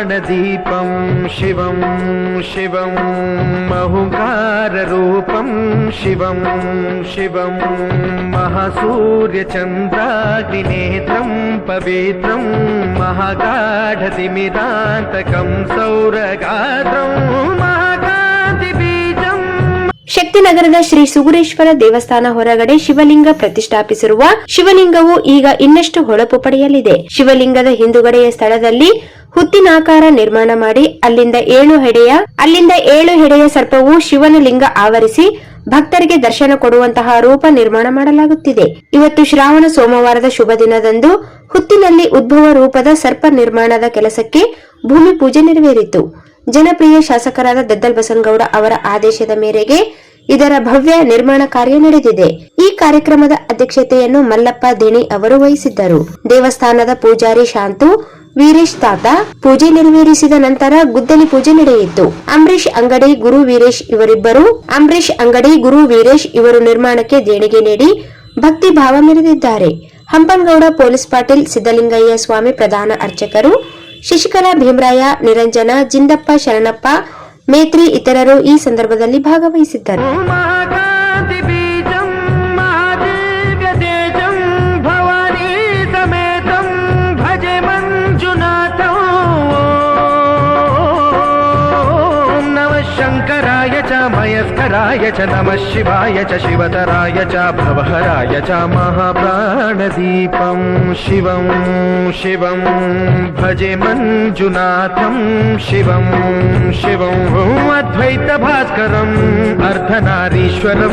प्राणदीपं शिवं शिवं महुकाररूपं शिवं शिवं महासूर्यचन्द्राग्निनेत्रं पवित्रं महागाढतिमिरान्तकं सौरगात्रं महाकान्तिबीजं. ಶಕ್ತಿನಗರದ ಶ್ರೀ ಸುಗುರೇಶ್ವರ ದೇವಸ್ಥಾನ ಹೊರಗಡೆ ಶಿವಲಿಂಗ ಪ್ರತಿಷ್ಠಾಪಿಸಿರುವ ಶಿವಲಿಂಗವು ಈಗ ಇನ್ನಷ್ಟು ಹೊಳಪು ಪಡೆಯಲಿದೆ. ಶಿವಲಿಂಗದ ಹಿಂದುಗಡೆಯ ಸ್ಥಳದಲ್ಲಿ ಹುತ್ತಿನಾಕಾರ ನಿರ್ಮಾಣ ಮಾಡಿ ಅಲ್ಲಿಂದ 7 ಹೆಡೆಯ ಸರ್ಪವು ಶಿವನ ಲಿಂಗ ಆವರಿಸಿ ಭಕ್ತರಿಗೆ ದರ್ಶನ ಕೊಡುವಂತಹ ರೂಪ ನಿರ್ಮಾಣ ಮಾಡಲಾಗುತ್ತಿದೆ. ಇವತ್ತು ಶ್ರಾವಣ ಸೋಮವಾರದ ಶುಭ ದಿನದಂದು ಹುತ್ತಿನಲ್ಲಿ ಉದ್ಭವ ರೂಪದ ಸರ್ಪ ನಿರ್ಮಾಣದ ಕೆಲಸಕ್ಕೆ ಭೂಮಿ ಪೂಜೆ ನೆರವೇರಿತು. ಜನಪ್ರಿಯ ಶಾಸಕರಾದ ದದ್ದಲ್ ಬಸನಗೌಡ ಅವರ ಆದೇಶದ ಮೇರೆಗೆ ಇದರ ಭವ್ಯ ನಿರ್ಮಾಣ ಕಾರ್ಯ ನಡೆದಿದೆ. ಈ ಕಾರ್ಯಕ್ರಮದ ಅಧ್ಯಕ್ಷತೆಯನ್ನು ಮಲ್ಲಪ್ಪ ದೇಣಿ ಅವರು ವಹಿಸಿದ್ದರು. ದೇವಸ್ಥಾನದ ಪೂಜಾರಿ ಶಾಂತು, ವೀರೇಶ್ ತಾತ ಪೂಜೆ ನೆರವೇರಿಸಿದ ನಂತರ ಗುದ್ದಲಿ ಪೂಜೆ ನಡೆಯಿತು. ಅಂಬರೀಶ್ ಅಂಗಡಿ, ಗುರು ವೀರೇಶ್ ಇವರು ನಿರ್ಮಾಣಕ್ಕೆ ದೇಣಿಗೆ ನೀಡಿ ಭಕ್ತಿ ಭಾವ ಮೆರೆದಿದ್ದಾರೆ. ಹಂಪನಗೌಡ, ಪೊಲೀಸ್ ಪಾಟೀಲ್, ಸಿದ್ದಲಿಂಗಯ್ಯ ಸ್ವಾಮಿ ಪ್ರಧಾನ ಅರ್ಚಕರು, ಶಶಿಕಲಾ ಭೀಮರಾಯ, ನಿರಂಜನ, ಜಿಂದಪ್ಪ, ಶರಣಪ್ಪ, ಮೇತ್ರಿ ಇತರರು ಈ ಸಂದರ್ಭದಲ್ಲಿ ಭಾಗವಹಿಸಿದ್ದರು. शङ्कराय च मयस्कराय च नमः शिवाय च शिवतराय च भवहराय च महाप्राणदीपं शिवं शिवं भजे मञ्जुनाथं शिवं शिवं अद्वैतभास्करम् अर्धनारीश्वरम्